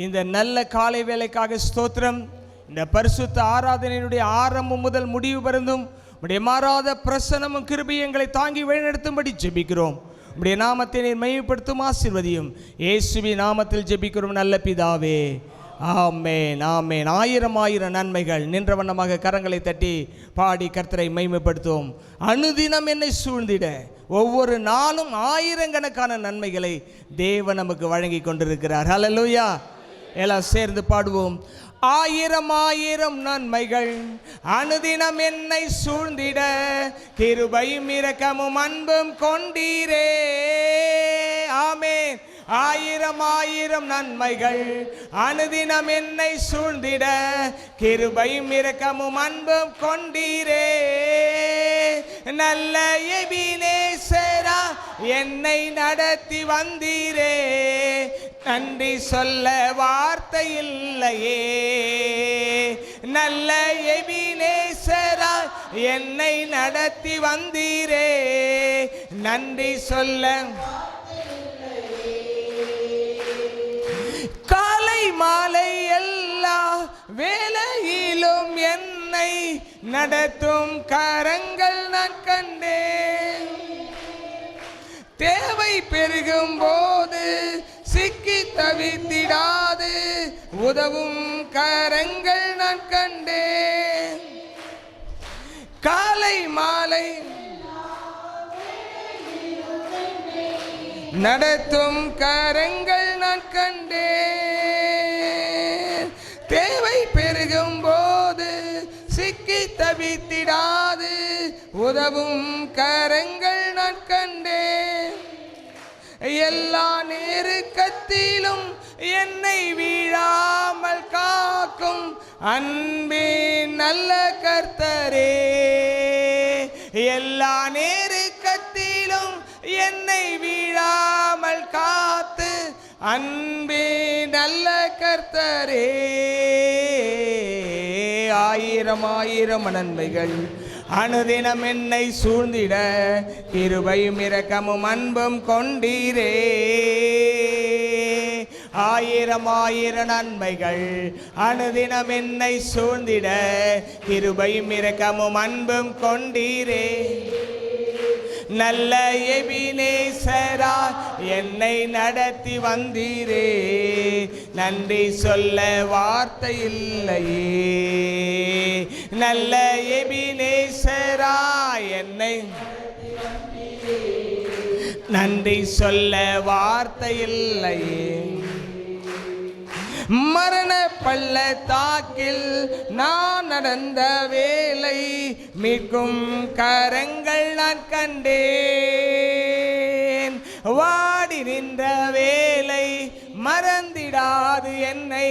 இந்த நல்ல காலை வேளைக்காக ஸ்தோத்திரம். இந்த பரிசுத்த ஆராதனையினுடைய ஆரம்பம் முதல் முடிவு பருந்தும் உடைய மாறாத பிரசனமும் கிருபையும் எங்களை தாங்கி வழிநடத்தும்படி ஜெபிக்கிறோம். உடைய நாமத்தை நீர் மகிமைப்படுத்தும், ஆசீர்வதியும். இயேசுவின் நாமத்தில் ஜெபிக்கிறோம் நல்ல பிதாவே, ஆமென் ஆமென். ஆயிரம் ஆயிரம் நன்மைகள். நின்ற வண்ணமாக கரங்களை தட்டி பாடி கர்த்தரை மகிமைப்படுத்துவோம். அனுதினம் என்னை சூழ்ந்திட ஒவ்வொரு நாளும் ஆயிரக்கணக்கான நன்மைகளை தேவன் நமக்கு வழங்கி கொண்டிருக்கிறார். ஹல்லேலூயா. எல்லாம் சேர்ந்து பாடுவோம். ஆயிரம் ஆயிரம் நன்மைகள் அனுதினம் என்னை சூழ்ந்திட கிருபையும் இரக்கமும் அன்பும் கொண்டீரே. ஆமென். ஆயிரம் ஆயிரம் நன்மைகள் அனுதினம் என்னை சூழ்ந்திட கிருபையும் இரக்கமும் அன்பும் கொண்டீரே. நல்ல எபினேசரா என்னை நடத்தி வந்தீரே. நன்றி சொல்ல வார்த்தை இல்லையே. நல்ல எபினேசரா என்னை நடத்தி வந்தீரே. நன்றி சொல்ல காலை மாலை எல்லா வேளையிலும் என்னை நடத்தும் கரங்கள் நான் கண்டேன். தேவை பெருகும் போது சிக்கி தவித்திடாது உதவும் கரங்கள் நான் கண்டேன். காலை மாலை நடத்தும் கரங்கள் நான் கண்டேன். தேவை பெருகும் போது சிக்கி தவித்திடாது உதவும் கரங்கள் நான் கண்டேன். எல்லா நெருக்கத்திலும் என்னை வீழாமல் காக்கும் அன்பின் நல்ல கர்த்தரே. எல்லா நெருக்கத்திலும் என்னை வீழாமல் காத்து அன்பின் நல்ல கர்த்தரே. ஆயிரம் ஆயிரம் நன்மைகள் அனுதினம் என்னை சூழ்ந்திட கிருபையும் இரக்கமும் அன்பும் கொண்டீரே. ஆயிரம் ஆயிரம் நன்மைகள் அனுதினம் என்னை சூழ்ந்திட கிருபையும் இரக்கமும் அன்பும் கொண்டீரே. நல்ல எபினேசரா என்னை நடத்தி வந்தீரே. நன்றி சொல்ல வார்த்தை இல்லையே. நல்ல எபினேசரா என்னை நன்றி சொல்ல வார்த்தை இல்லையே. மரண பள்ளத்தாக்கில் நான் நடந்த வேலை மீட்கும் கரங்கள் நான் கண்டேன். வாடி நின்ற வேலை மறந்திடாது என்னை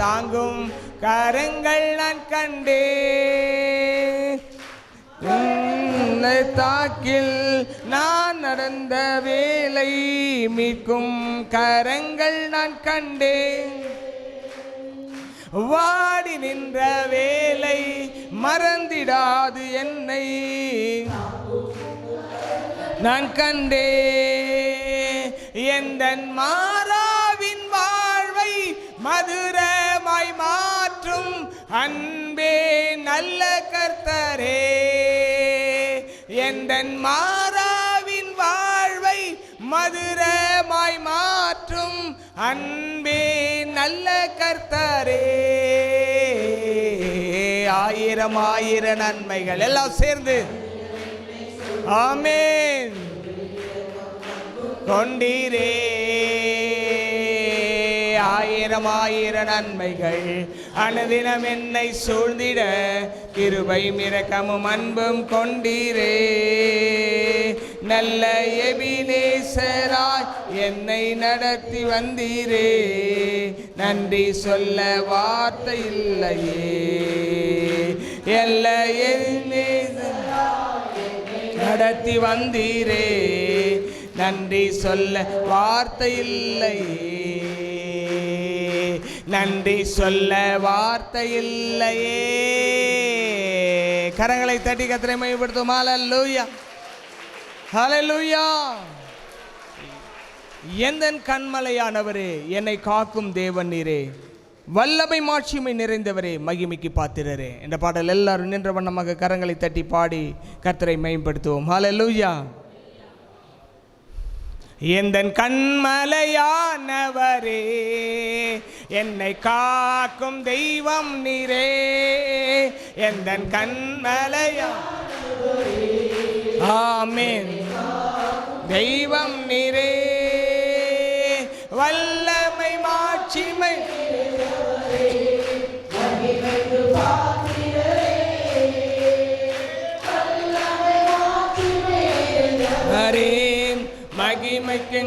தாங்கும் கரங்கள் நான் கண்டேன். தாக்கில் நான் நடந்த வேலை மீட்கும் கரங்கள் நான் கண்டேன். வாடி நின்ற வேலை மறந்திடாது என்னை நான் கண்டேன். எந்தன் மாறாவின் வாழ்வை மதுரமாய் மாற்றும் அன்பே நல்ல கர்த்தரே. எந்தன் மாறாவின் வாழ்வை மதுரமாய் மாற்றும் அன்பே நல்ல கர்த்தரே. ஆயிரம் ஆயிரம் நன்மைகள். எல்லாம் சேர்ந்து ஆமென் கொண்டீரே. ஆயிரம் ஆயிரம் நன்மைகள் அனுதினம் என்னை சூழ்ந்திட கிருபையும் இரக்கமும் அன்பும் கொண்டீரே. நல்ல எபினேசராய் என்னை நடத்தி வந்தீரே. நன்றி சொல்ல வார்த்தை இல்லையே. எல்லா நடத்தி வந்தீரே. நன்றி சொல்ல வார்த்தை இல்லையே. நன்றி சொல்ல வார்த்தை இல்லையே. கரங்களை தட்டி கர்த்தரை மகிமைப்படுத்துவோம். ஹல்லேலூயா, ஹல்லேலூயா. எந்தன் கண்மலையானவரே, என்னை காக்கும் தேவன் நீரே, வல்லமை மாட்சிமை நிறைந்தவரே, மகிமைக்கு பாத்திரரே. என்ற பாடல் எல்லாரும் நின்ற வண்ணமாக கரங்களை தட்டி பாடி கர்த்தரை மேம்படுத்துவோம். ஹல்லேலூயா. எந்தன் கண்மலையானவரே, என்னை காக்கும் தெய்வம் நீரே, எந்தன் கண்மலையானவரே, ஆமென், தெய்வம் நீரே, வல்லமை மாட்சிமை மகிமைக்கு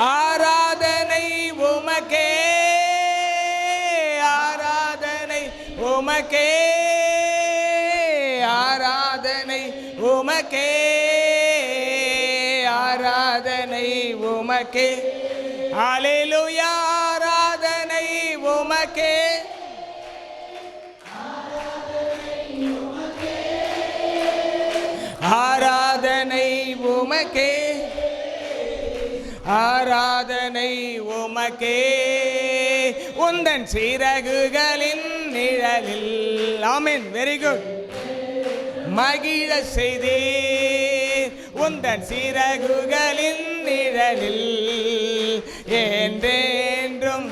ஆராதனை உமக்கே, ஆராதனை உமக்கே, ஆராதனை உமக்கே, ஆராதனை உமக்கே. ஹல்லேலூயா. ஆராதனை உமக்கே, ஆராதனை உமக்கே, ஆராதனை உமக்கே. உந்தன் சிறகுகளின் நிழலில், ஆமென், வெரி குட், மகிழ செய்தீர். உந்தன் சிறகுகளின் நிழலில் என்றென்றும்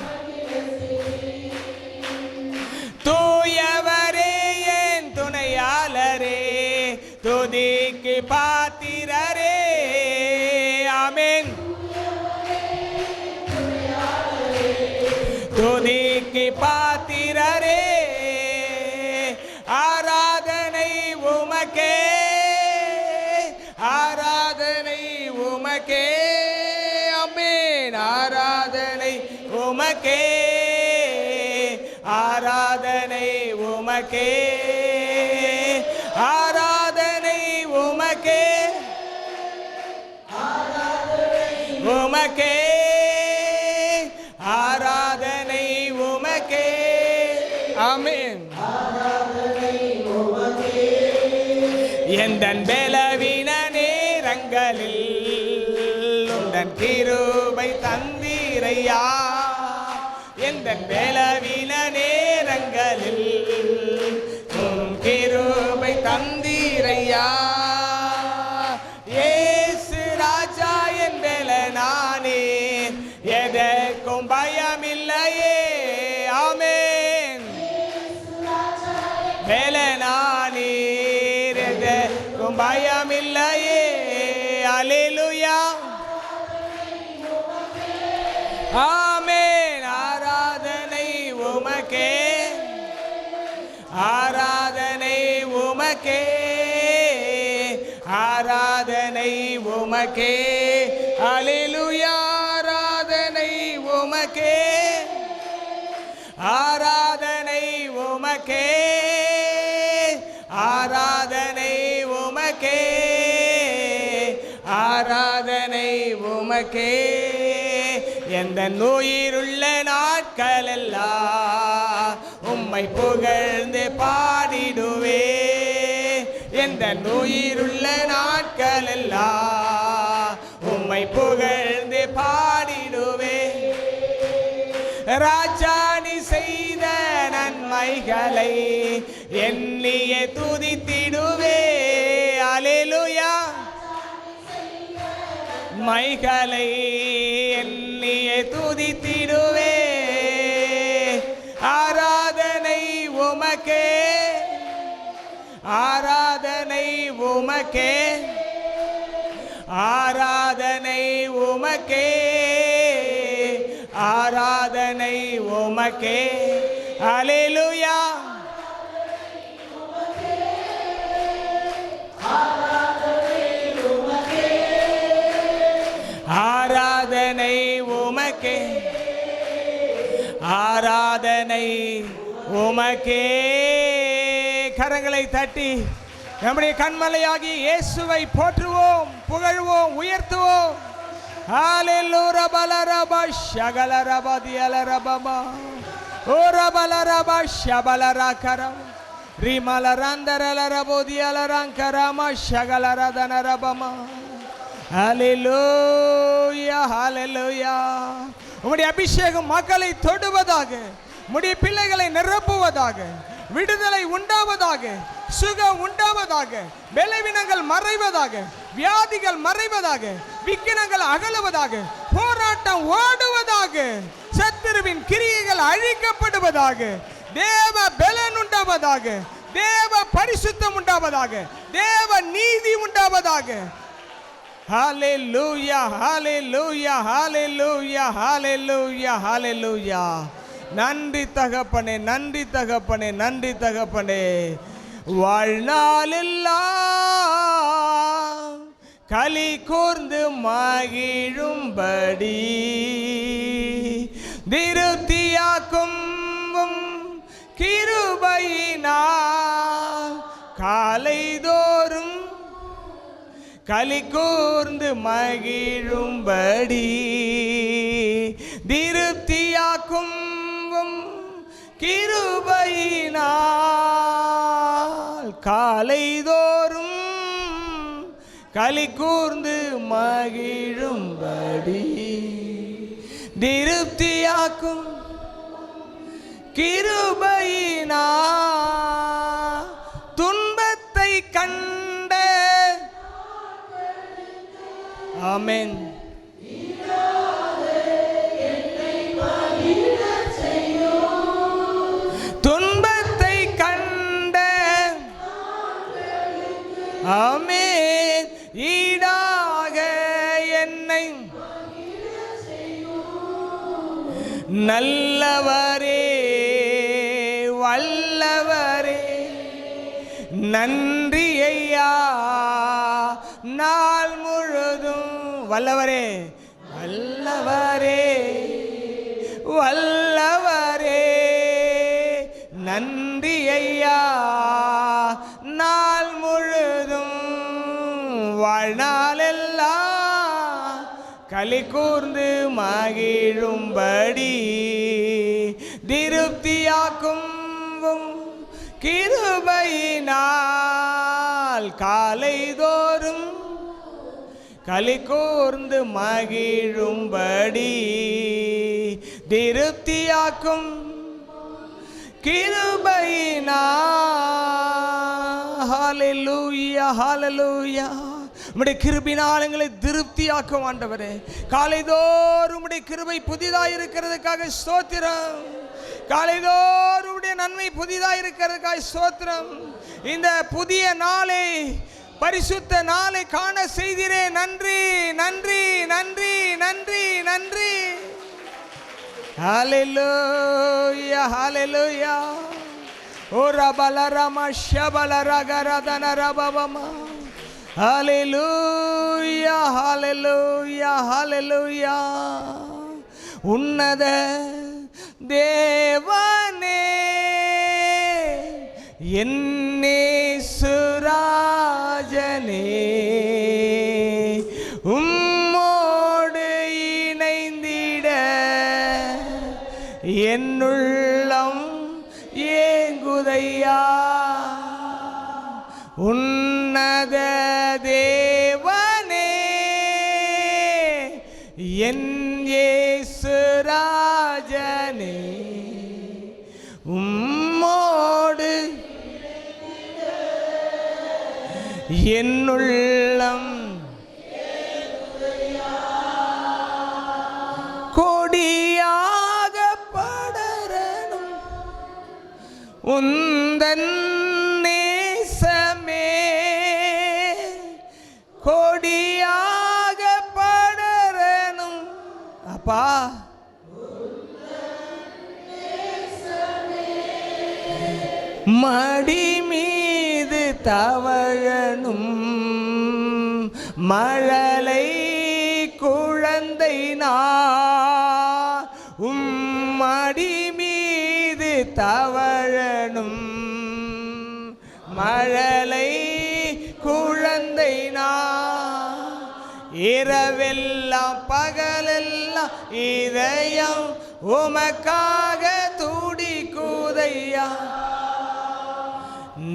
தூயவரே, என் துணையாளரே, துதிக்கு பாத்திரரே, ஆமென், துதிக்கு பாத்திரரே, ஆராதனை உமக்கே, ஆராதனை உமக்கே, ஆமென், ஆராதனை உமக்கே, ஆராதனை உமக்கே, ஆராதனை உமக்கே, உமக்கே, ஆராதனை உமக்கே, ஆமென். எந்தன் பலவீன நேரங்களில் உந்தன் கிருபை தந்தீரையா, எந்தன் பலவீன நேரங்களில் உம் கிருபை தந்தீரையா. இயேசு ராஜா என் பலனானே, எதற்கும் பயமில்லையே, ஆமென், பலனானீர், எதற்கும் பயமில்லையே. ஹல்லேலூயா. ஆமென். ஆராதனை உமக்கே, ஆராதனை உமக்கே, ஆராதனை உமக்கே. ஹல்லேலூயா. ஆராதனை உமக்கே, ஆராதனை உமக்கே, ஆராதனை உமக்கே, ஆராதனை உமக்கே. எந்த நோயிருள்ள நாட்களெல்லாம் உம்மை புகழ்ந்து பாடிடுவே, எந்த நோயிருள்ள நாட்களெல்லாம் உம்மை புகழ்ந்து பாடிடுவே. ராஜா நீ செய்த நன்மைகளை எண்ணியே துதித்திடுவே. அல்லேலூயா. மைகளை எண்ணியே துதித்திடுவே. ஆராதனை உமக்கே, ஆராதனை உமக்கே, ஆராதனை உமக்கே, ஆராதனை உமக்கே. அல்லேலூயா. ஆராதனை உமக்கே, ஆராதனை உமக்கே. கரங்களை தட்டி நம்முடைய கண்மலையாகி இயேசுவை போற்றுவோம், புகழ்வோம், உயர்த்துவோம். ஹalleluya பலரபா ஷகலரபா தியலரபமா ஓரபலரபா ஷபலரகரம் ரிமலரந்தரலரபோ தியலரங்கரமா ஷகலரதனரபமா ஹல்லேலூயா ஹல்லேலூயா. உம்முடைய அபிஷேகம் மக்களை தொடுவதாக, உம்முடைய பிள்ளைகளை நிரப்புவதாக, விடுதலை உண்டாவதாக, சுகம் உண்டாவதாக, பலவீனங்கள் மறைவதாக, வியாதிகள் மறைவதாக, விக்கினங்கள் அகலுவதாக, போராட்டம் ஓடுவதாக, சத்துருவின் கிரியைகள் அழிக்கப்படுவதாக, தேவ பலன் உண்டாவதாக, தேவ பரிசுத்தம் உண்டாவதாக, தேவ நீதி உண்டாவதாக. ஹல்லேலூயா ஹல்லேலூயா ஹல்லேலூயா ஹல்லேலூயா ஹல்லேலூயா. நன்றி தகப்பனே, நன்றி தகப்பனே, நன்றி தகப்பனே. வாழ்நாளெல்லாம் களி கூர்ந்து மகிழும்படி திருப்தியாக்கும் கிருபையினால் காலைதோறும் களி கூர்ந்து மகிழும்படி திருப்தியாக்கும் கிருபையினால் காலைதோறும் களி கூர்ந்து மகிழும்படி திருப்தியாக்கும் கிருபையினால் துன்பத்தை கண்ட ஆமென் துன்பத்தை கண்ட ஆமென் ஈடாக என்னை நல்லவரே வல்லவரே நன்றி ஐயா நாள் முழுதும் வல்லவரே வல்லவரே வல்லவரே நன்றி ஐயா நாள் முழுதும் வாழ்நாளெல்லாம் களி கூர்ந்து மகிழும்படி திருப்தியாக்கும் கிருபையினால் காலைதோறும் களி கூர்ந்து மகிழும்படி திருப்தியாக்கும் கிருபையினால். ஹல்லேலூயா ஹல்லேலூயா. உம்முடைய கிருபையினால் எங்களை திருப்தியாக்கும் ஆண்டவரே. காலைதோறும் உம்முடைய கிருபை புதிதாக இருக்கிறதுக்காக ஸ்தோத்திரம். காலைதோறும் உம்முடைய நன்மை புதிதாக இருக்கிறதுக்காக ஸ்தோத்திரம். இந்த புதிய நாளை பரிசுத்த நாளை காண செய்திரே. நன்றி நன்றி நன்றி நன்றி நன்றி. ஹல்லேலூயா ஹல்லேலூயா. ஓ ரபலரமா ஷபலரகரதன ரபவமா. ஹல்லேலூயா ஹல்லேலூயா ஹல்லேலூயா. உன்னத தேவனே என்னேசுராஜனே உம்மோடு இணைந்திட என்னுள்ளம் ஏங்குதையா. உன்னத தேவனே என் இயேசுராஜனே உம்மோடு என்னுள்ளம் கொடியாக படரணும் உந்தன் நேசமே. கொடியாக படரணும் அப்பா மடி மீது தவழணும் மழலை குழந்தை நான் உம்மடி மீது தவழணும் மழலை குழந்தை நான். இரவெல்லாம் பகலெல்லாம் இதயம் உமக்காக துடிக்குதையா.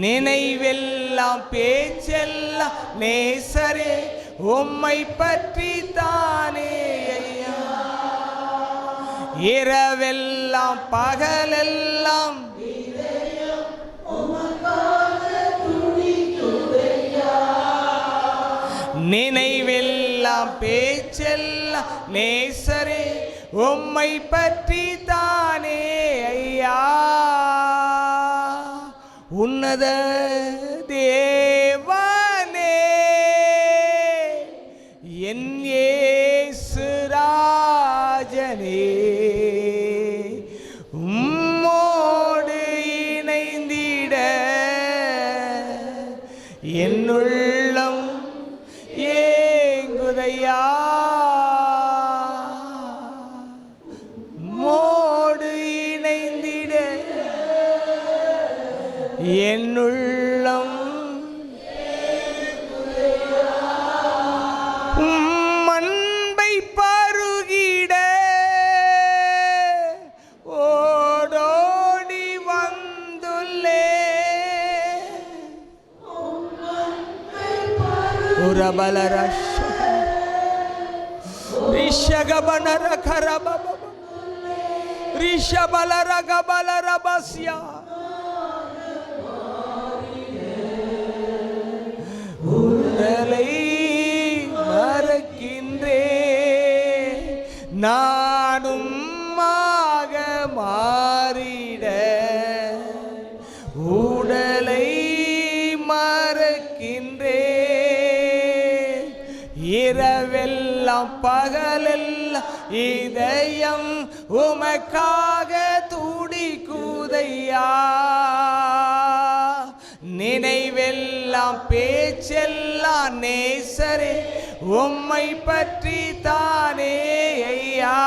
நினைவெல்லாம் பேச்செல்லாம் நேசரே உம்மை பற்றி தானே ஐயா. இரவெல்லாம் பகலெல்லாம் நினைவெல்லாம் பேச்செல்லாம் நேசரே உம்மை பற்றி தானே ஐயா. உன்னத தேவனே என் இயேசு ராஜனே, உம்மோடு இணைந்திட என்னுள்ளம் ஏங்குதையா. மோடு இணைந்திட என்னுள்ளம் அன்பை பருகிட ஓடோடி வந்துள்ளே. உரபலரஷ ரிஷகபனர கரபப ரிஷபலர கபலர பஸ்யா. உடலை மறக்கின்றே நானும் மாக மாறிட. உடலை மறக்கின்றே இரவெல்லாம் பகலெல்லாம் இதயம் உமக்காக துடிக்குதையா. நினைவெல்லாம் பேச்செல்லாம் நேசரே உம்மை பற்றி தானே ஐயா.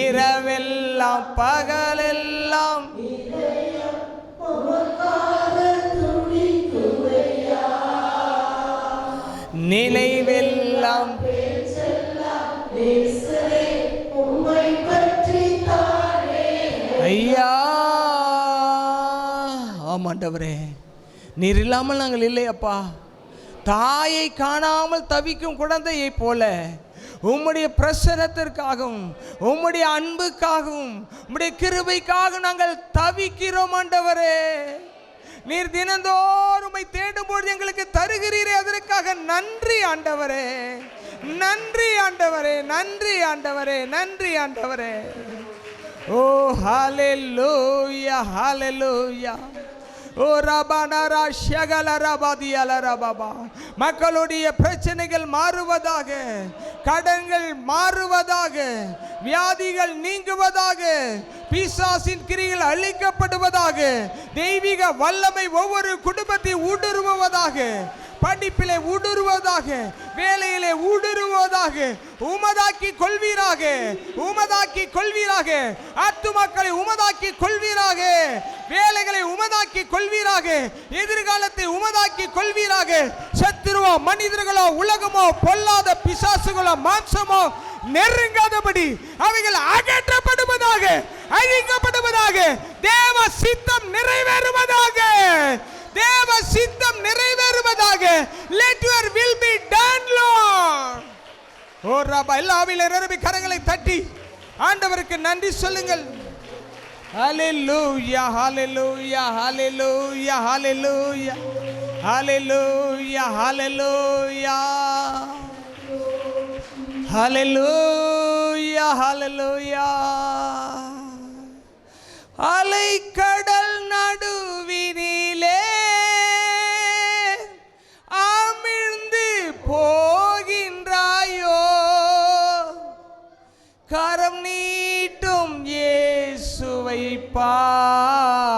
இரவெல்லாம் பகலெல்லாம் நினைவெல்லாம் ஐயா. ஆமாண்டவரே, நீர் இல்லாமல் நாங்கள் இல்லையப்பா. தாயை காணாமல் தவிக்கும் குழந்தையை போல உம்முடைய பிரசன்னத்திற்காகவும் உம்முடைய அன்புக்காகவும் உம்முடைய கிருபைக்காக நாங்கள் தவிக்கிறோம் ஆண்டவரே. நீர் தினந்தோறும் தேடும்போது எங்களுக்கு தருகிறீரே, அதற்காக நன்றி ஆண்டவரே, நன்றி ஆண்டவரே, நன்றி ஆண்டவரே, நன்றி ஆண்டவரே. ஓ ஹல்லேலூயா, ஹல்லேலூயா. ஓ ரபனரா ஷகலரபாதியலர பாபா. மக்களுடைய பிரச்சனைகள் மாறுவதாக, கடன்கள் மாறுவதாக, வியாதிகள் நீங்குவதாக, பிசாசின் கிரிகள் அழிக்கப்படுவதாக, தெய்வீக வல்லமை ஒவ்வொரு குடும்பத்தை ஊடுருவுவதாக, படிப்பிலே ஊடுருவதாக, வேலையிலே ஊடுருவதாக, உமதாக்கி கொள்வீராக, உமதாக்கி கொள்வீராக. ஆத்துமாக்களை உமதாக்கி கொள்வீராக, வேலைகளை உமதாக்கி கொள்வீராக, எதிர்காலத்தை உமதாக்கி கொள்வீராக. சத்துருவோ மனிதர்களோ உலகமோ பொல்லாத பிசாசுகளோ மாம்சமோ நெருங்காதபடி அவைகள் அகற்றப்படுவதாக, அழிக்கப்படுவதாக. தேவ சித்தம் நிறைவேறுவதாக, தேவ சித்தம் நிறைவேறுவதாக. Let your will be done, Lord. ஓ ரபா, எல்லாவில நிரம்பி கரங்களை தட்டி ஆண்டவருக்கு நன்றி சொல்லுங்கள். ஹல்லேலூயா, ஹல்லேலூயா, ஹல்லேலூயா, ஹல்லேலூயா, ஹல்லேலூயா, ஹல்லேலூயா, ஹல்லேலூயா, ஹல்லேலூயா. அலைக்கடல் நடுவினிலே அமிழ்ந்து போகின்றாயோ, கரம் நீட்டும் இயேசுவை பார்,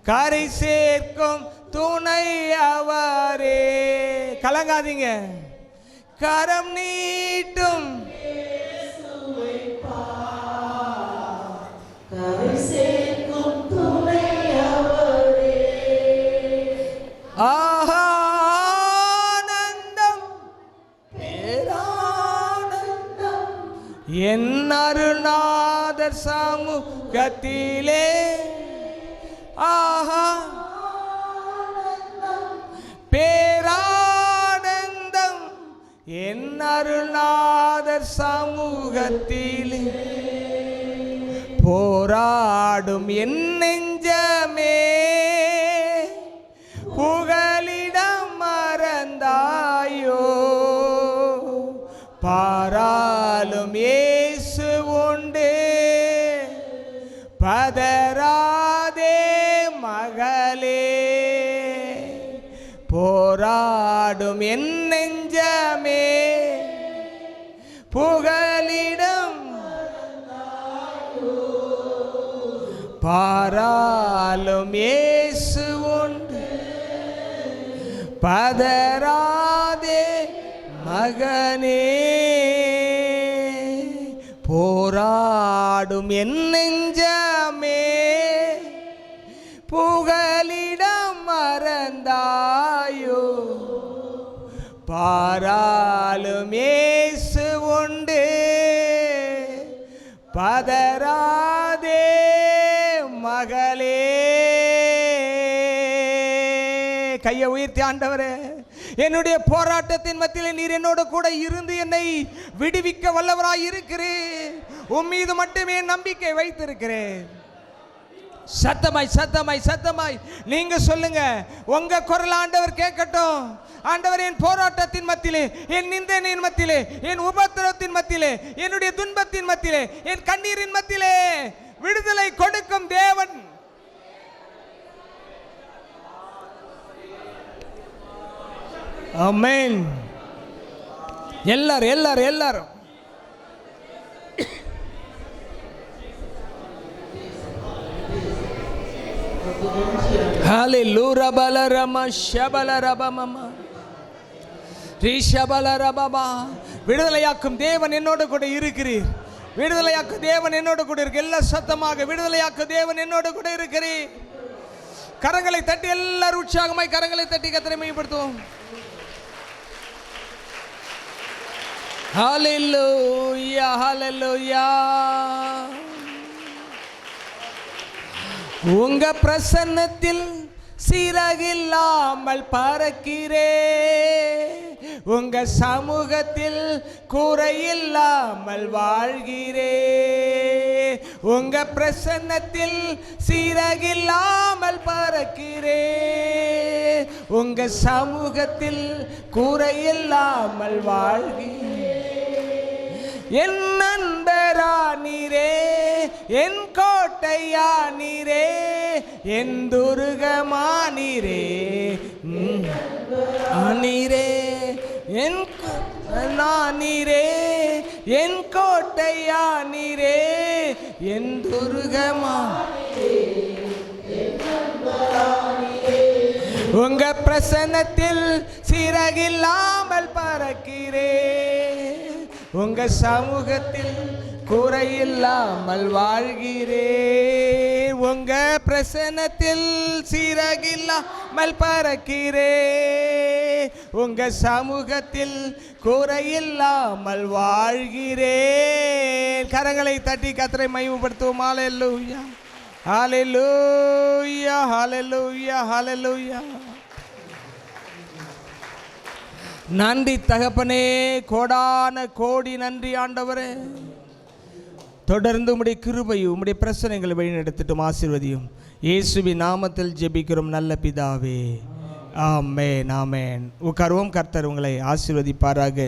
கரை சேர்க்கும் துணை அவரே. கலங்காதீங்க, கரம் நீட்டும் இயேசுவை பார், கரை சேர்க்கும் துணை அவரே. ஆனந்தம் பேரானந்தம் என் அருள்நாதர் சமூகத்திலே. ஆஹா பேரா என் அருள்நாதர் சமூகத்திலே போராடும் என் நெஞ்சமே புகலிடம் மறந்தாயோ, பாராலும் இயேசு உண்டு பதராதே மகளே, போராடும் என் நெஞ்சமே புகலிடம் பாராலும் இயேசு உண்டு பதராதே மகனே, போராடும் என் நெஞ்சமே புகலிடம் மறந்தாயோ, பாராலும் இயேசு உண்டு பதராதே மகளே. கையை உயர்த்தி, ஆண்டவரே, என்னுடைய போராட்டத்தின் மத்தியில் நீர் என்னோட கூட இருந்து என்னை விடுவிக்க வல்லவராய் இருக்கிறேன். உன் மீது மட்டுமே நம்பிக்கை வைத்திருக்கிறேன். சத்தமாய் சத்தமாய் சத்தமாய் நீங்க சொல்லுங்க. உங்க குரல் ஆண்டவர் கேட்கட்டும். ஆண்டவர், என் போராட்டத்தின் மத்தியிலே, என் நிந்தனையின் மத்தியிலே, என் உபத்திரவத்தின் மத்தியிலே, என்னுடைய துன்பத்தின் மத்தியிலே, என் கண்ணீரின் மத்தியிலே விடுதலை கொடுக்கும் தேவன். ஆமென். எல்லாரும் எல்லாரும் எல்லாரும் ஹalleluya பலரம ஷபலரபமம ரிஷபலரபபா. விடுதலையாக்கும் தேவன் என்னோடு கூட இருக்கிறீர். விடுதலையாக்கும் தேவன் என்னோடு கூட இருக்கு. எல்லா சத்தமாக, விடுதலையாக்கும் தேவன் என்னோடு கூட இருக்கிறீர். கரங்களை தட்டி எல்லாரும் உற்சாகமாய் கரங்களை தட்டி கர்த்தரை மகிமைப்படுத்துவோம். ஹalleluya ஹalleluya. உங்க பிரசன்னத்தில் சிறகில்லாமல் பறக்கிறே, உங்க சமூகத்தில் குறையில்லாமல் வாழ்கிறே. உங்க பிரசன்னத்தில் சிறகில்லாமல் பறக்கிறே, உங்க சமூகத்தில் குறையில்லாமல் வாழ்கிறே. என் நண்பரா நீரே, என் கோட்டையா நீரே, என் துருகமா நீரே, நீரே என் நீரே, என் கோட்டையா நீரே, என் துருகமா. உங்க பிரசன்னத்தில் சிறகில்லாமல் பறக்கிறே, உங்க சமூகத்தில் குறையில்லாமல் வாழ்கிறே. உங்க பிரசன்னத்தில் சிறகில்லாமல் பறக்கிறே, உங்க சமூகத்தில் குறையில்லாமல் வாழ்கிறே. கரங்களை தட்டி கர்த்தரை மகிமைப்படுத்துவோம். ஹalleluya ஹalleluya ஹalleluya ஹalleluya. நன்றி தகப்பனே, கோடான கோடி நன்றி ஆண்டவரே. தொடர்ந்து உம்முடைய கிருபையும் உம்முடைய பிரச்சனைகளை வழிநடத்திட்டும் ஆசீர்வதியும். இயேசுவின் நாமத்தில் ஜெபிக்கிறோம் நல்ல பிதாவே. ஆமென் ஆமென். உட்காருவோம். கர்த்தர் உங்களை ஆசீர்வதிப்பாராக.